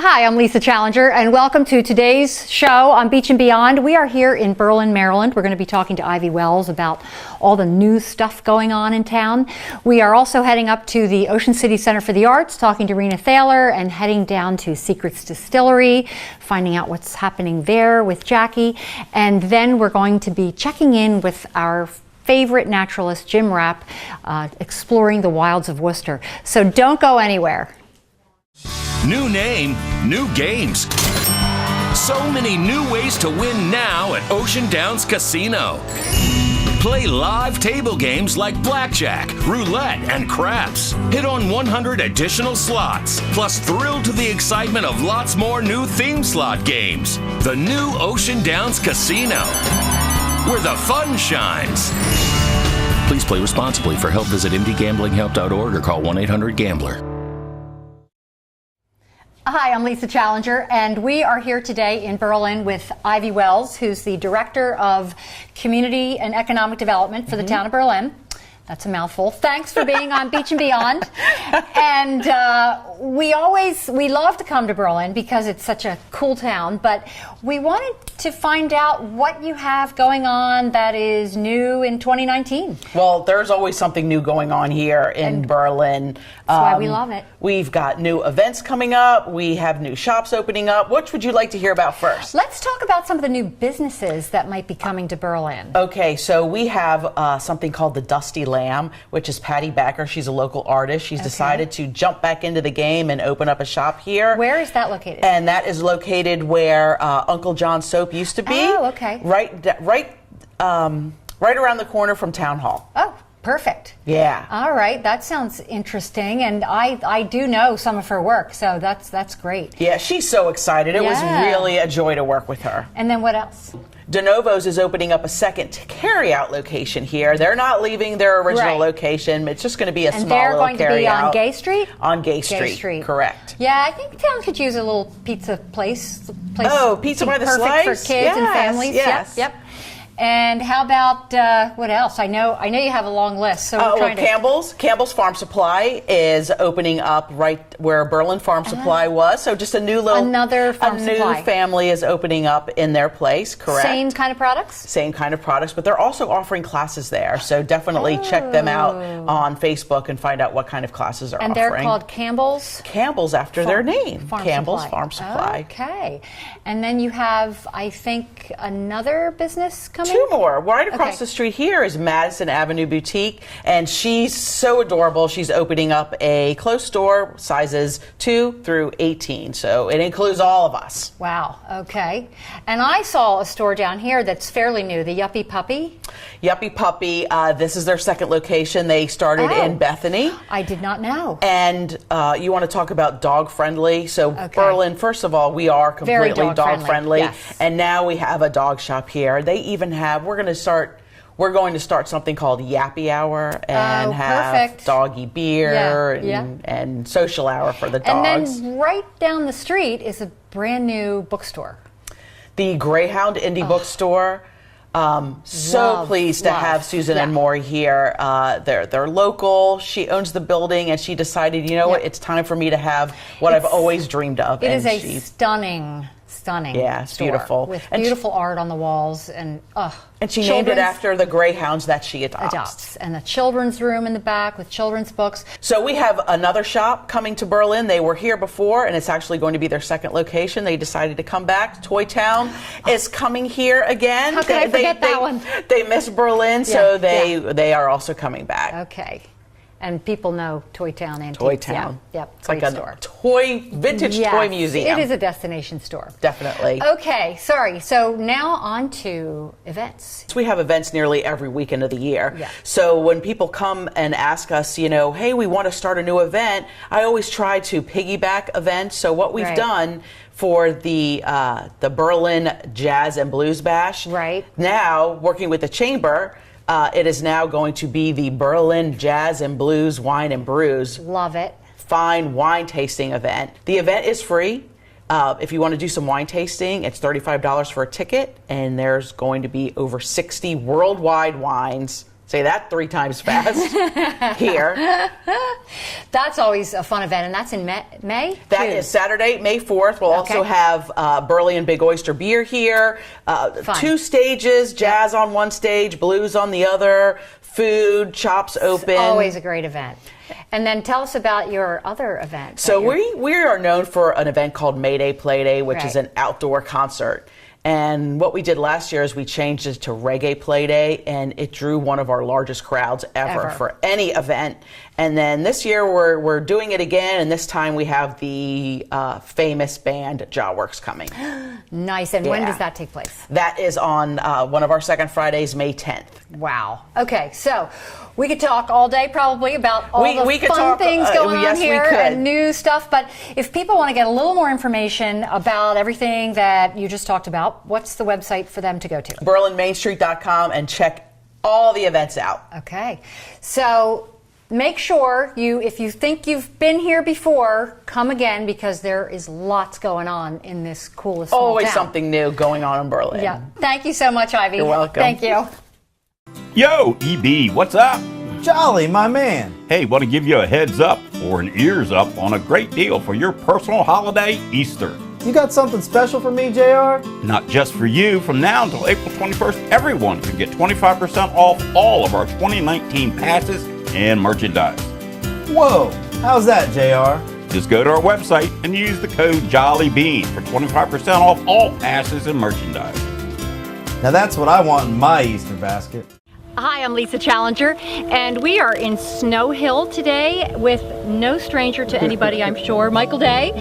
Hi, I'm Lisa Challenger, and welcome to today's show on Beach and Beyond. We are here in Berlin, Maryland. We're going to be talking to Ivy Wells about all the new stuff going on in town. We are also heading up to the Ocean City Center for the Arts, talking to Rena Thaler, and heading down to Secrets Distillery, finding out what's happening there with Jackie. And then we're going to be checking in with our favorite naturalist, Jim Rapp, exploring the wilds of Worcester. So don't go anywhere. New name, new games. So many new ways to win now at Ocean Downs Casino. Play live table games like blackjack, roulette, and craps. Hit on 100 additional slots, plus thrill to the excitement of lots more new theme slot games. The new Ocean Downs Casino, where the fun shines. Please play responsibly. For help, visit mdgamblinghelp.org or call 1-800-GAMBLER. Hi, I'm Lisa Challenger, and we are here today in Berlin with Ivy Wells, who's the Director of Community and Economic Development for the town of Berlin. That's a mouthful. Thanks for being on Beach and Beyond. And we love to come to Berlin because it's such a cool town, but we wanted to find out what you have going on that is new in 2019. Well, there's always something new going on here in Berlin. That's why we love it. We've got new events coming up. We have new shops opening up. Which would you like to hear about first? Let's talk about some of the new businesses that might be coming to Berlin. Okay, so we have something called the Dusty Lamb, which is Patty Becker. She's a local artist. She's decided to jump back into the game and open up a shop here. Where is that located? And that is located where Uncle John's Soap used to be. Oh, okay. Right around the corner from Town Hall. Oh, perfect. Yeah. All right, that sounds interesting, and I do know some of her work, so that's great. Yeah, she's so excited. It was really a joy to work with her. And then what else? De Novo's is opening up a second carry-out location here. They're not leaving their original location. It's just going to be a small little carry-out. And they're going to be on Gay Street? On Gay Street, correct. Yeah, I think town could use a little pizza place. Oh, Pizza by the Slice? Perfect for kids and families. Yes. Yep. And how about what else? I know you have a long list. So Campbell's Farm Supply is opening up right where Berlin Farm Supply was. So just a new family is opening up in their place. Correct. Same kind of products. Same kind of products, but they're also offering classes there. So definitely check them out on Facebook and find out what kind of classes are offering. And they're called Campbell's. Campbell's after their name. Campbell's Farm Supply. Okay. And then you have, I think, another business coming. Two more. Right across the street here is Madison Avenue Boutique, and she's so adorable. She's opening up a closed store, sizes 2 through 18, so it includes all of us. Wow, okay. And I saw a store down here that's fairly new, the Yuppie Puppy. Yuppie Puppy, this is their second location. They started in Bethany. I did not know. And you want to talk about dog-friendly. So Berlin, first of all, we are completely dog-friendly. Yes. And now we have a dog shop here. They even have, we're going to start something called Yappy Hour and have doggy beer and social hour for the dogs. And then right down the street is a brand new bookstore. The Greyhound Indie Bookstore. So pleased to have Susan and Maury here. They're local. She owns the building, and she decided, you know what, it's time for me to have what I've always dreamed of. It is a stunning it's beautiful. With beautiful art on the walls, and she named it after the greyhounds that she adopts. And the children's room in the back with children's books. So we have another shop coming to Berlin. They were here before, and it's actually going to be their second location. They decided to come back. Toy Town is coming here again. How could I forget that one? They miss Berlin, so they are also coming back. Okay. And people know Toy Town Antiques. Toy Town. Yep. It's like a vintage toy museum. It is a destination store. Definitely. Okay, sorry. So now on to events. We have events nearly every weekend of the year. Yeah. So when people come and ask us, hey, we want to start a new event, I always try to piggyback events. So what we've done for the Berlin Jazz and Blues Bash, now working with the Chamber, it is now going to be the Berlin Jazz and Blues Wine and Brews. Love it. Fine wine tasting event. The event is free. If you want to do some wine tasting, it's $35 for a ticket, and there's going to be over 60 worldwide wines Say that 3 times fast here. That's always a fun event, and that's in May? That is Saturday, May 4th. We'll also have Burley and Big Oyster Beer here. 2 stages, jazz on one stage, blues on the other, food, shops open. It's always a great event. And then tell us about your other event. So we are known for an event called Mayday Playday, which is an outdoor concert. And what we did last year is we changed it to Reggae Playday, and it drew one of our largest crowds ever for any event. And then this year we're doing it again, and this time we have the famous band Jawworks coming. Nice. And when does that take place? That is on one of our second Fridays, May 10th. Wow. Okay, so we could talk all day probably about all the fun things going on here and new stuff, but if people want to get a little more information about everything that you just talked about, what's the website for them to go to? BerlinMainStreet.com, and check all the events out. Okay, so make sure if you think you've been here before, come again, because there is lots going on in this coolest small Always town. Something new going on in Berlin. Yeah. Thank you so much, Ivy. You're welcome. Thank you. Yo, EB, what's up? Jolly, my man. Hey, want to give you a heads up or an ears up on a great deal for your personal holiday, Easter. You got something special for me, JR? Not just for you. From now until April 21st, everyone can get 25% off all of our 2019 passes and merchandise. Whoa, how's that, JR? Just go to our website and use the code JOLLYBEAN for 25% off all passes and merchandise. Now that's what I want in my Easter basket. Hi, I'm Lisa Challenger, and we are in Snow Hill today with no stranger to anybody, I'm sure, Michael Day.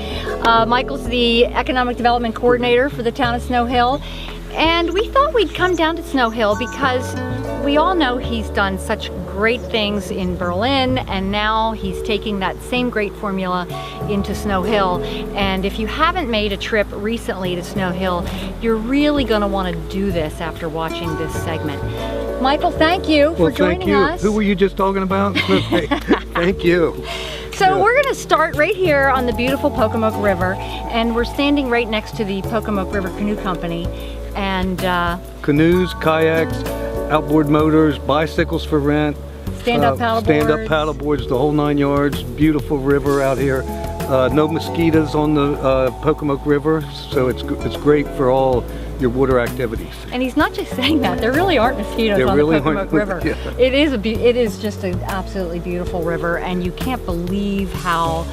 Michael's the Economic Development Coordinator for the town of Snow Hill, and we thought we'd come down to Snow Hill because we all know he's done such great things in Berlin, and now he's taking that same great formula into Snow Hill. And if you haven't made a trip recently to Snow Hill, you're really going to want to do this after watching this segment. Michael, thank you for joining us. Who were you just talking about? Thank you. So we're going to start right here on the beautiful Pocomoke River, and we're standing right next to the Pocomoke River Canoe Company. And canoes, kayaks, outboard motors, bicycles for rent, stand-up paddleboards. Stand-up paddleboards, the whole 9 yards. Beautiful river out here. No mosquitoes on the Pocomoke River, so it's great for all your water activities. And he's not just saying that. There really aren't mosquitoes on the Pocomoke River. Yeah. It is just an absolutely beautiful river, and you can't believe how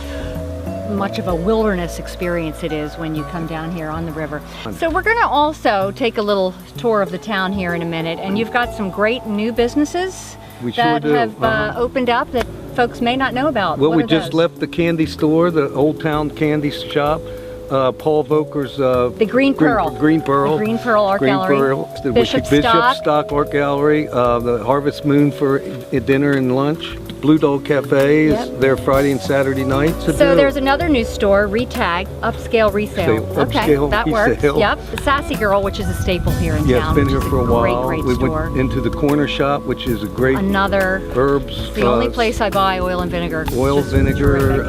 much of a wilderness experience it is when you come down here on the river. So we're going to also take a little tour of the town here in a minute, and you've got some great new businesses that have opened up that folks may not know about. Well, we just left the candy store, the Old Town Candy Shop. Paul Volker's the Green Pearl. Green Pearl. The Green Pearl Art Gallery. The Bishop Stock Art Gallery. The Harvest Moon for dinner and lunch. Blue Dog Cafe is there Friday and Saturday nights. So there's another new store, Retag, Upscale Resale. Okay, that works. Yep. The Sassy Girl, which is a staple here in town. Yeah, it's been here for a while. Great we store. went into the corner shop, which is a great herbs. The only place I buy oil and vinegar. Oil, vinegar,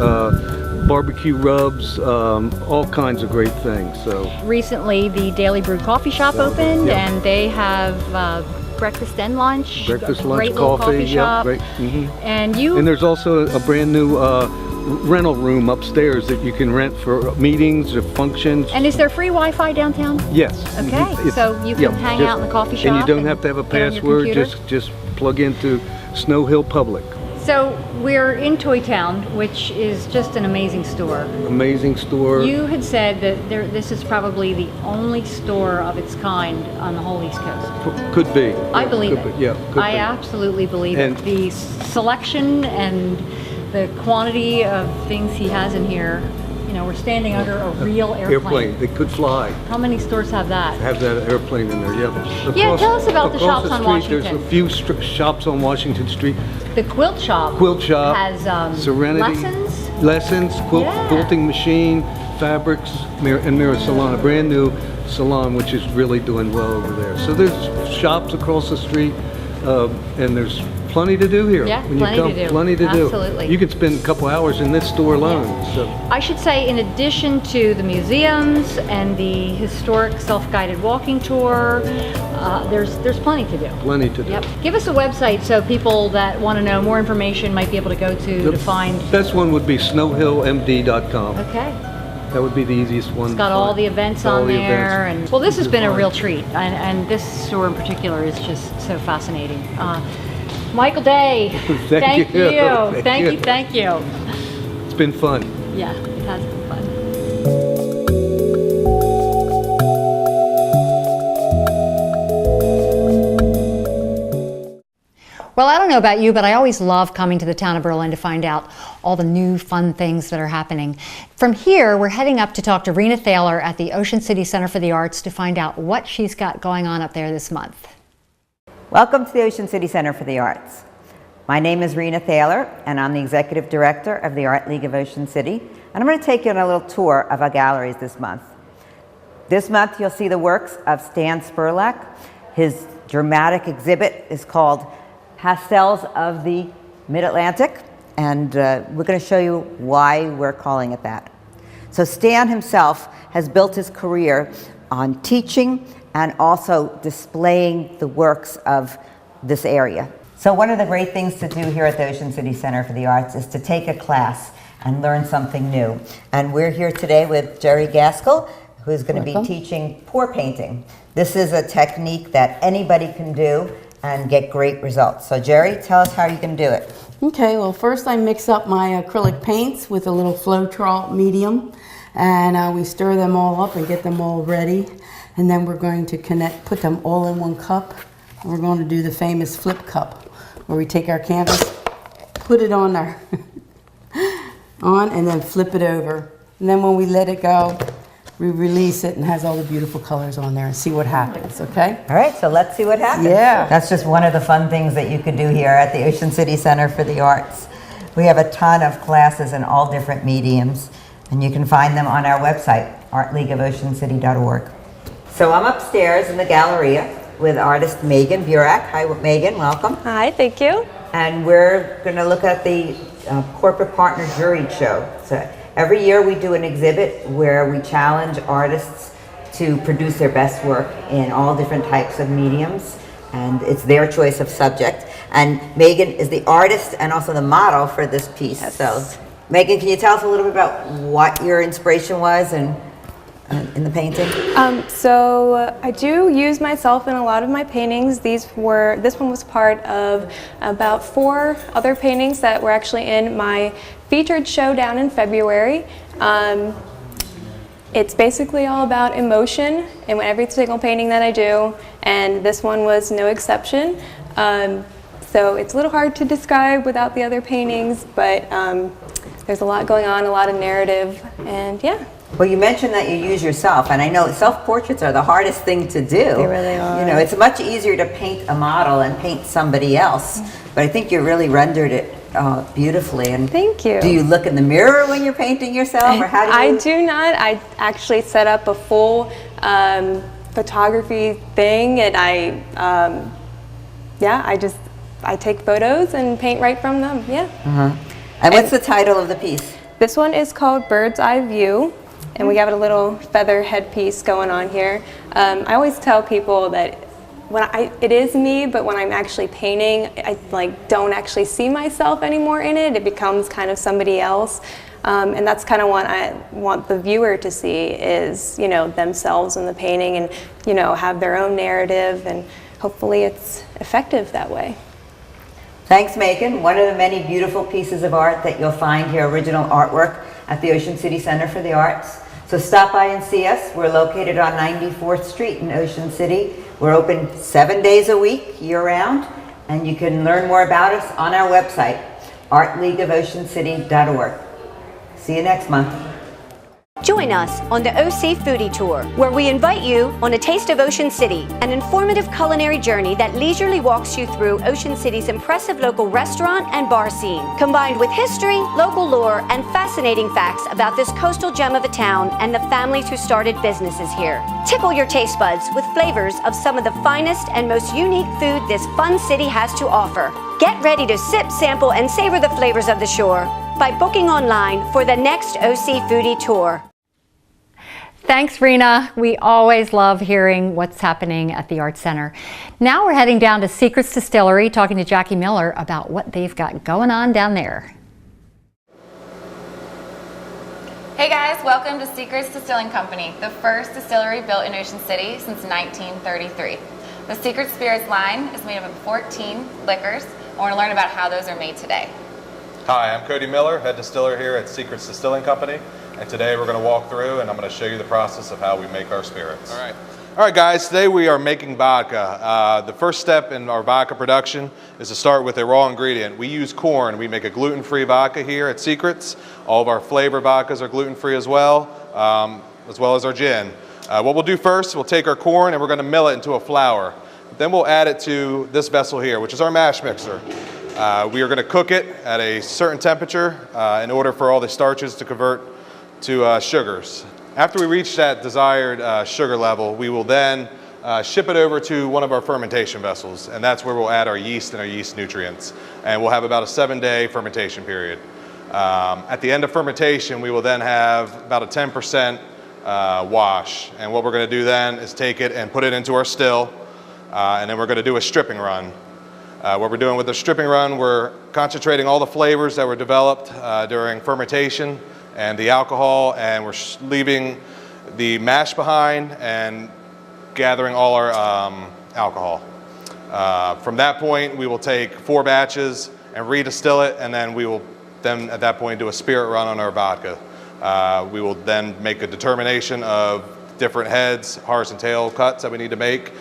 barbecue rubs, all kinds of great things. So recently, the Daily Brew Coffee Shop opened, and they have breakfast and lunch. Breakfast, lunch, great coffee shop. Great. And there's also a brand new rental room upstairs that you can rent for meetings or functions. And is there free Wi-Fi downtown? Yes. Okay, so you can hang out in the coffee shop. And you don't have to have a password. Just plug into Snow Hill Public. So we're in Toy Town, which is just an amazing store. Amazing store. You had said that this is probably the only store of its kind on the whole East Coast. Could be. I believe it. I absolutely believe it. The selection and the quantity of things he has in here. You know, we're standing under a real airplane. It could fly. How many stores have that? Have that airplane in there, yeah. Tell us about the shops on Washington. There's a few shops on Washington Street. The quilt shop. Has Serenity. Lessons, quilting machine, fabrics, and Mirror Salon, a brand new salon which is really doing well over there. So there's shops across the street, and there's plenty to do here. Yeah, when plenty you come, to do. Plenty to Absolutely. do. You could spend a couple hours in this store alone. So. I should say, in addition to the museums and the historic self-guided walking tour, there's plenty to do. Plenty to do. Yep. Give us a website so people that want to know more information might be able to go to find. The best one would be snowhillmd.com. Okay. That would be the easiest one. It's got all the events on there, and well, this has been a real treat, and this store in particular is just so fascinating. Michael Day, thank you. Thank you. It's been fun. Yeah, it has been fun. Well, I don't know about you, but I always love coming to the town of Berlin to find out all the new fun things that are happening. From here, we're heading up to talk to Rena Thaler at the Ocean City Center for the Arts to find out what she's got going on up there this month. Welcome to the Ocean City Center for the Arts. My name is Rena Thaler, and I'm the Executive Director of the Art League of Ocean City, and I'm going to take you on a little tour of our galleries this month. This month, you'll see the works of Stan Spurlock. His dramatic exhibit is called Pastels of the Mid-Atlantic, and we're going to show you why we're calling it that. So Stan himself has built his career on teaching and also displaying the works of this area. So one of the great things to do here at the Ocean City Center for the Arts is to take a class and learn something new. And we're here today with Jerry Gaskell, who's going to be teaching pour painting. This is a technique that anybody can do and get great results. So Jerry, tell us how you can do it. Okay, well first I mix up my acrylic paints with a little Floetrol medium, and we stir them all up and get them all ready. And then we're going to put them all in one cup. And we're going to do the famous flip cup, where we take our canvas, put it on our and then flip it over. And then when we let it go, we release it and it has all the beautiful colors on there and see what happens, okay? All right, so let's see what happens. Yeah. That's just one of the fun things that you could do here at the Ocean City Center for the Arts. We have a ton of classes in all different mediums, and you can find them on our website, artleagueofoceancity.org. So I'm upstairs in the Galleria with artist Megan Burak. Hi, Megan, welcome. Hi, thank you. And we're going to look at the Corporate Partner Juried Show. So every year we do an exhibit where we challenge artists to produce their best work in all different types of mediums, and it's their choice of subject. And Megan is the artist and also the model for this piece. Yes. So Megan, can you tell us a little bit about what your inspiration was and in the painting? So I do use myself in a lot of my paintings. This one was part of about 4 other paintings that were actually in my featured show down in February. It's basically all about emotion in every single painting that I do, and this one was no exception. So it's a little hard to describe without the other paintings, but there's a lot going on, a lot of narrative, and yeah. Well, you mentioned that you use yourself, and I know self-portraits are the hardest thing to do. They really are. You know, it's much easier to paint a model and paint somebody else, but I think you really rendered it beautifully. And thank you. Do you look in the mirror when you're painting yourself, or how do you? I do not. I actually set up a full photography thing, and I take photos and paint right from them. Yeah. And what's the title of the piece? This one is called Bird's Eye View, and we have a little feather headpiece going on here. I always tell people that it is me, but when I'm actually painting, I don't actually see myself anymore in it. It becomes kind of somebody else, and that's kind of what I want the viewer to see is, themselves in the painting, and have their own narrative, and hopefully it's effective that way. Thanks, Megan. One of the many beautiful pieces of art that you'll find here, original artwork at the Ocean City Center for the Arts. So stop by and see us. We're located on 94th Street in Ocean City. We're open 7 days a week, year-round, and you can learn more about us on our website, artleagueofoceancity.org. See you next month. Join Join us on the OC Foodie Tour, where we invite you on a taste of Ocean City, an informative culinary journey that leisurely walks you through Ocean City's impressive local restaurant and bar scene, combined with history, local lore, and fascinating facts about this coastal gem of a town and the families who started businesses here. Tickle your taste buds with flavors of some of the finest and most unique food this fun city has to offer. Get ready to sip, sample, and savor the flavors of the shore by booking online for the next OC Foodie Tour. Thanks, Rena. We always love hearing what's happening at the Arts Center. Now we're heading down to Secrets Distillery, talking to Jackie Miller about what they've got going on down there. Hey guys, welcome to Secrets Distilling Company, the first distillery built in Ocean City since 1933. The Secret Spirits line is made up of 14 liquors. I want to learn about how those are made today. Hi, I'm Cody Miller, head distiller here at Secrets Distilling Company, and today we're going to walk through and I'm going to show you the process of how we make our spirits. All right guys, today we are making vodka. The first step in our vodka production is to start with a raw ingredient. We use corn. We make a gluten-free vodka here at Secrets. All of our flavor vodkas are gluten-free as well as our gin. What we'll do first, we'll take our corn and we're going to mill it into a flour. Then we'll add it to this vessel here, which is our mash mixer. We are going to cook it at a certain temperature in order for all the starches to convert to sugars. After we reach that desired sugar level, we will then ship it over to one of our fermentation vessels, and that's where we'll add our yeast and our yeast nutrients. And we'll have about a 7-day fermentation period. At the end of fermentation, we will then have about a 10% wash. And what we're going to do then is take it and put it into our still, and then we're going to do a stripping run. What we're doing with the stripping run, we're concentrating all the flavors that were developed during fermentation and the alcohol, and we're leaving the mash behind and gathering all our alcohol. From that point, we will take 4 batches and redistill it, and then we will then at that point do a spirit run on our vodka. We will then make a determination of different heads, hearts and tail cuts that we need to make,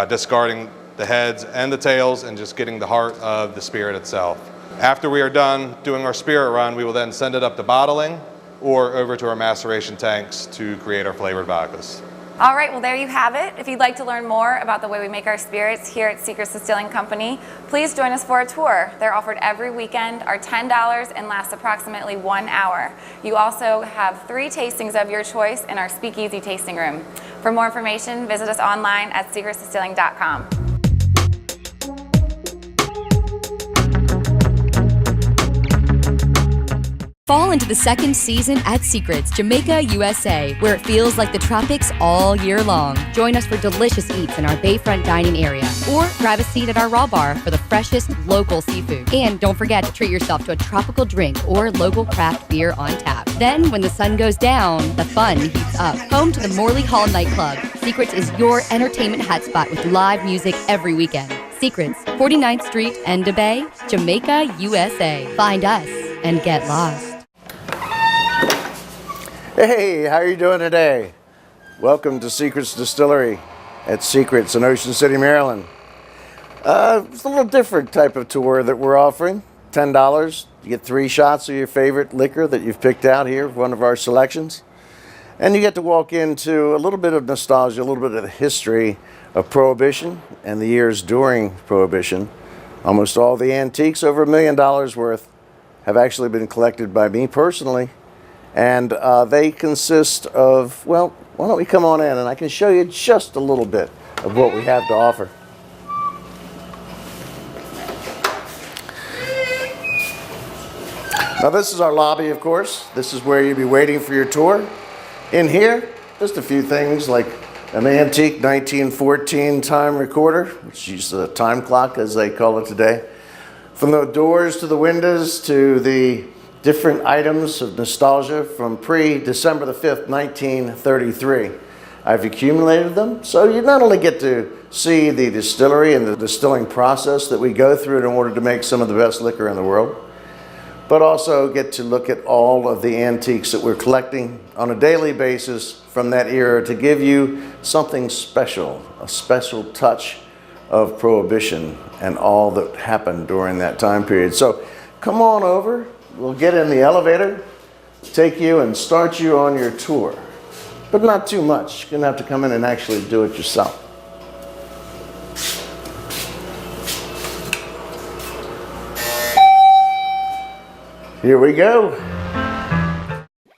discarding the heads and the tails and just getting the heart of the spirit itself. After we are done doing our spirit run, we will then send it up to bottling or over to our maceration tanks to create our flavored vodkas. All right, well there you have it. If you'd like to learn more about the way we make our spirits here at Secrets Distilling Company, please join us for a tour. They're offered every weekend, are $10 and last approximately 1 hour. You also have 3 tastings of your choice in our Speakeasy tasting room. For more information, visit us online at secretsdistilling.com. Fall into the second season at Secrets, Jamaica USA, where it feels like the tropics all year long. Join us for delicious eats in our bayfront dining area, or grab a seat at our raw bar for the freshest local seafood. And don't forget to treat yourself to a tropical drink or local craft beer on tap. Then, when the sun goes down, the fun heats up. Home to the Morley Hall nightclub, Secrets is your entertainment hotspot with live music every weekend. Secrets, 49th Street, Enda Bay, Jamaica USA. Find us and get lost. Hey, how are you doing today? Welcome to Secrets Distillery at Secrets in Ocean City, Maryland. It's a little different type of tour that we're offering. $10. You get 3 shots of your favorite liquor that you've picked out here, one of our selections. And you get to walk into a little bit of nostalgia, a little bit of the history of Prohibition and the years during Prohibition. Almost all the antiques, over $1 million worth, have actually been collected by me personally. And they consist of, well, why don't we come on in and I can show you just a little bit of what we have to offer. Now this is our lobby, of course. This is where you'll be waiting for your tour. In here, just a few things like an antique 1914 time recorder, which is a time clock as they call it today. From the doors to the windows to the different items of nostalgia from pre-December the 5th, 1933. I've accumulated them, so you not only get to see the distillery and the distilling process that we go through in order to make some of the best liquor in the world, but also get to look at all of the antiques that we're collecting on a daily basis from that era to give you something special, a special touch of Prohibition and all that happened during that time period. So come on over. We'll get in the elevator, take you and start you on your tour. but not too much. You're gonna have to come in and actually do it yourself. Here we go.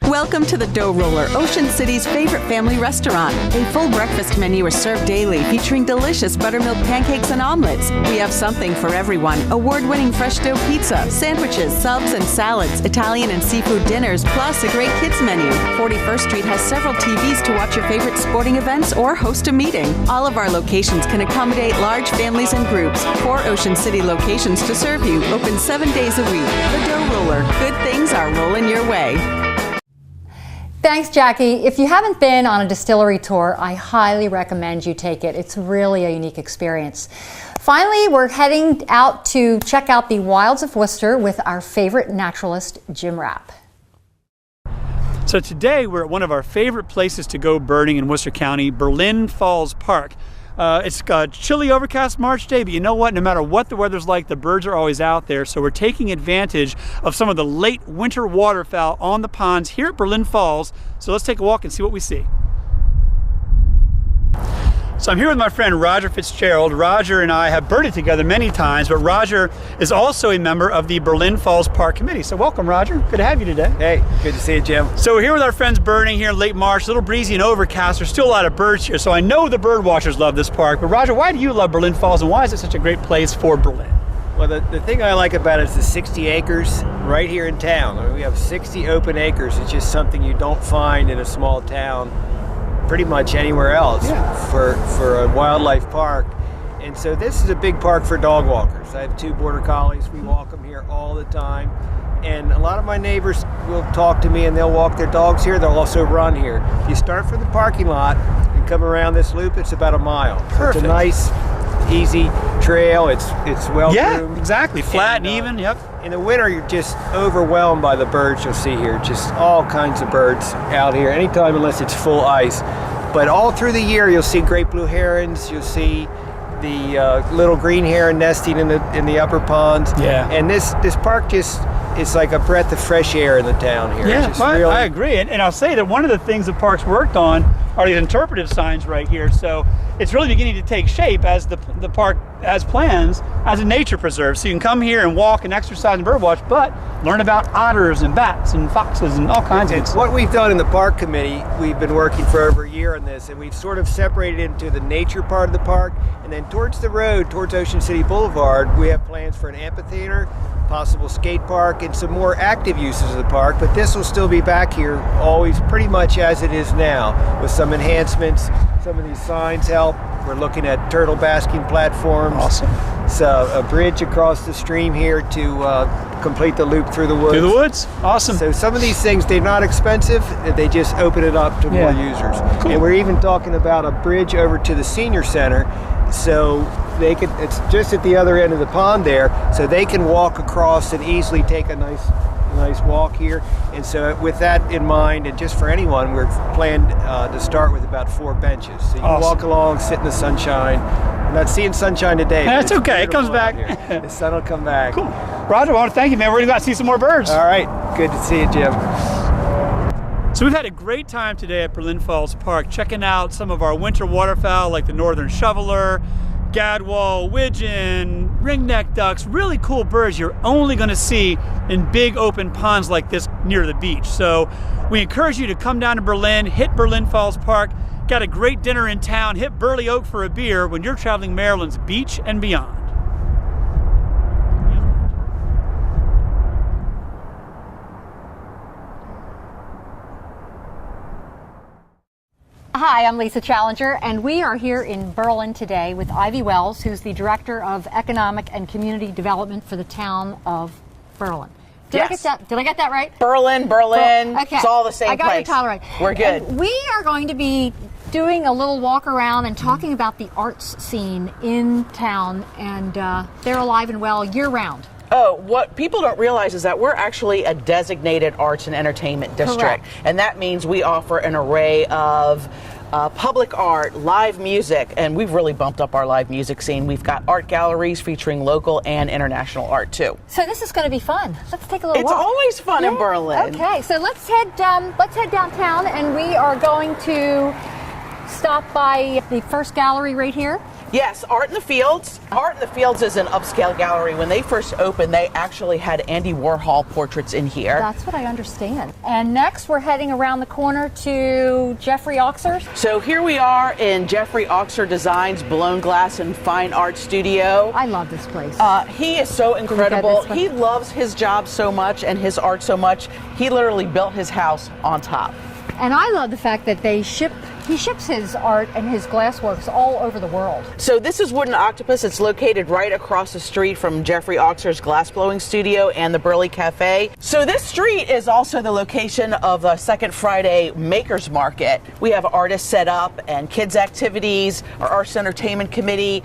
Welcome to the Dough Roller, Ocean City's favorite family restaurant. A full breakfast menu is served daily, featuring delicious buttermilk pancakes and omelets. We have something for everyone. Award-winning fresh dough pizza, sandwiches, subs and salads, Italian and seafood dinners, plus a great kids menu. 41st Street has several TVs to watch your favorite sporting events or host a meeting. All of our locations can accommodate large families and groups. 4 Ocean City locations to serve you. Open 7 days a week. The Dough Roller. Good things are rolling your way. Thanks, Jackie. If you haven't been on a distillery tour, I highly recommend you take it. It's really a unique experience. Finally, we're heading out to check out the wilds of Worcester with our favorite naturalist, Jim Rapp. So today we're at one of our favorite places to go birding in Worcester County, Berlin Falls Park. It's a chilly, overcast March day, but you know what? No matter what the weather's like, the birds are always out there. So we're taking advantage of some of the late winter waterfowl on the ponds here at Berlin Falls. So let's take a walk and see what we see. So I'm here with my friend Roger Fitzgerald. Roger and I have birded together many times, but Roger is also a member of the Berlin Falls Park Committee. So welcome, Roger. Good to have you today. Hey, good to see you, Jim. So we're here with our friends birding here in late March, a little breezy and overcast. There's still a lot of birds here, so I know the bird watchers love this park. But Roger, why do you love Berlin Falls, and why is it such a great place for Berlin? Well, the thing I like about it is the 60 acres right here in town. I mean, we have 60 open acres. It's just something you don't find in a small town pretty much anywhere else for a wildlife park. And so this is a big park for dog walkers. I have 2 border collies. We walk them here all the time. And a lot of my neighbors will talk to me and they'll walk their dogs here. They'll also run here. If you start from the parking lot and come around this loop, it's about a mile. Perfect. It's a nice, easy trail. It's well groomed. Yeah, exactly. Flat and even, yep. In the winter, you're just overwhelmed by the birds you'll see here. Just all kinds of birds out here, anytime unless it's full ice. But all through the year, you'll see great blue herons. You'll see the little green heron nesting in the upper ponds. Yeah. And this park just is like a breath of fresh air in the town here. Yeah, Just well, really, I agree. And I'll say that one of the things the park's worked on are these interpretive signs right here. So it's really beginning to take shape as the park has plans as a nature preserve. So you can come here and walk and exercise and birdwatch, but learn about otters and bats and foxes and all kinds of it's stuff. what we've done in the park committee. We've been working for over a year on this, and we've sort of separated into the nature part of the park, and then towards the road, towards Ocean City Boulevard, we have plans for an amphitheater, possible skate park, and some more active uses of the park. But this will still be back here always pretty much as it is now, with some enhancements. Some of these signs help. We're looking at turtle basking platforms. Awesome. So a bridge across the stream here to complete the loop through the woods. Through the woods? Awesome. So some of these things, they're not expensive. They just open it up to more users. Cool. And we're even talking about a bridge over to the senior center. So they could, it's just at the other end of the pond there, so they can walk across and easily take a nice walk here. And so with that in mind, and just for anyone, we're planned to start with about 4 benches. So you can walk along, sit in the sunshine. I'm not seeing sunshine today. That's okay, it comes back. The sun will come back. Cool. Roger, I want to thank you, man. We're going to go out and see some more birds. All right, good to see you, Jim. So we've had a great time today at Berlin Falls Park, checking out some of our winter waterfowl like the northern shoveler, gadwall, widgeon, ringneck ducks, really cool birds you're only going to see in big open ponds like this near the beach. So we encourage you to come down to Berlin, hit Berlin Falls Park, got a great dinner in town, hit Burley Oak for a beer when you're traveling Maryland's beach and beyond. Hi, I'm Lisa Challenger, and we are here in Berlin today with Ivy Wells, who's the Director of Economic and Community Development for the town of Berlin. Did I get that right? Berlin. Okay. It's all the same place. I got your title right. We're good. And we are going to be doing a little walk around and talking about the arts scene in town, and they're alive and well year round. Oh, what people don't realize is that we're actually a designated arts and entertainment district. Correct. And that means we offer an array of public art, live music, and we've really bumped up our live music scene. We've got art galleries featuring local and international art too. So this is going to be fun. Let's take a little walk. It's always fun in Berlin. Okay, so let's head downtown, and we are going to stop by the first gallery right here. Yes, Art in the Fields. Art in the Fields is an upscale gallery. When they first opened, they actually had Andy Warhol portraits in here. That's what I understand. And next, we're heading around the corner to Jeffrey Oxer's. So here we are in Jeffrey Oxer Designs Blown Glass and Fine Art Studio. I love this place. He is so incredible. He loves his job so much and his art so much. He literally built his house on top. And I love the fact that he ships his art and his glassworks all over the world. So this is Wooden Octopus. It's located right across the street from Jeffrey Oxer's glass blowing studio and the Burley Cafe. So this street is also the location of the Second Friday Makers Market. We have artists set up and kids activities, our Arts Entertainment Committee.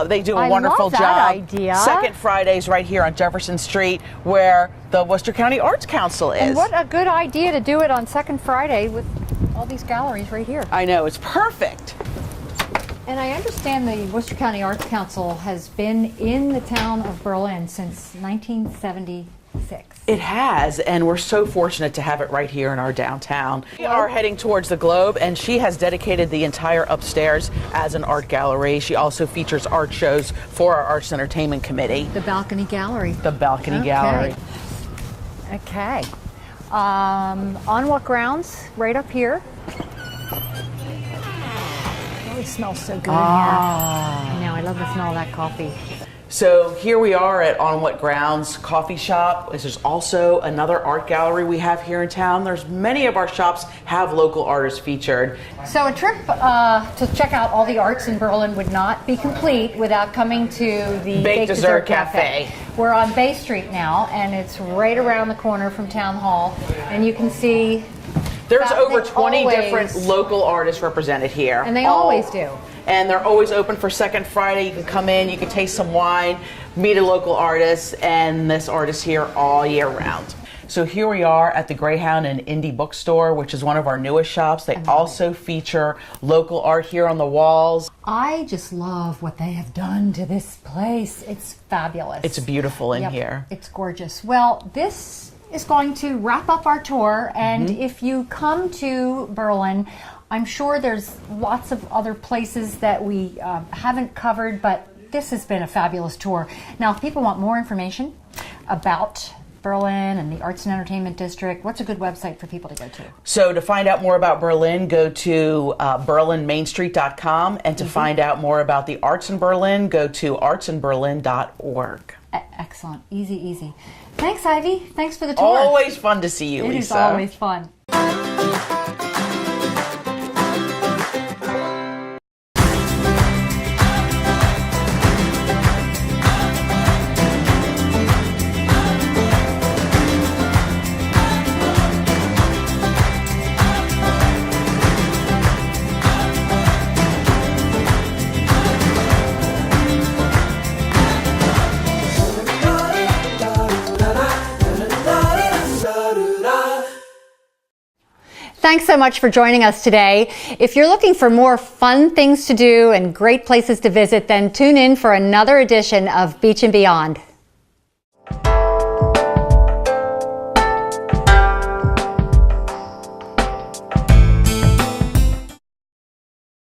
They do a wonderful job. Idea. Second Fridays right here on Jefferson Street, where the Worcester County Arts Council is. And what a good idea to do it on Second Friday with all these galleries right here. I know, it's perfect. And I understand the Worcester County Arts Council has been in the town of Berlin since 1976. It has, and we're so fortunate to have it right here in our downtown. We are heading towards the Globe, and she has dedicated the entire upstairs as an art gallery. She also features art shows for our Arts Entertainment Committee. The Balcony Gallery. The Balcony Gallery. Okay. On what grounds? Right up here. It really smells so good in here. I know, I love the smell of that coffee. So here we are at On What Grounds Coffee Shop. There's also another art gallery we have here in town. There's many of our shops have local artists featured. So a trip to check out all the arts in Berlin would not be complete without coming to the Baked Dessert Cafe. We're on Bay Street now, and it's right around the corner from Town Hall, and you can see there's over 20 different local artists represented here. And they always do. And they're always open for Second Friday. You can come in, you can taste some wine, meet a local artist, and this artist here all year round. So here we are at the Greyhound and Indie Bookstore, which is one of our newest shops. They also feature local art here on the walls. I just love what they have done to this place. It's fabulous. It's beautiful in here. It's gorgeous. Well, this is going to wrap up our tour, and if you come to Berlin, I'm sure there's lots of other places that we haven't covered, but this has been a fabulous tour. Now, if people want more information about Berlin and the Arts and Entertainment District, what's a good website for people to go to? So to find out more about Berlin, go to berlinmainstreet.com, and to find out more about the arts in Berlin, go to artsinberlin.org. Excellent. Easy, easy. Thanks, Ivy. Thanks for the tour. Always fun to see you, Lisa. It is always fun. Thanks so much for joining us today. If you're looking for more fun things to do and great places to visit, then tune in for another edition of Beach and Beyond.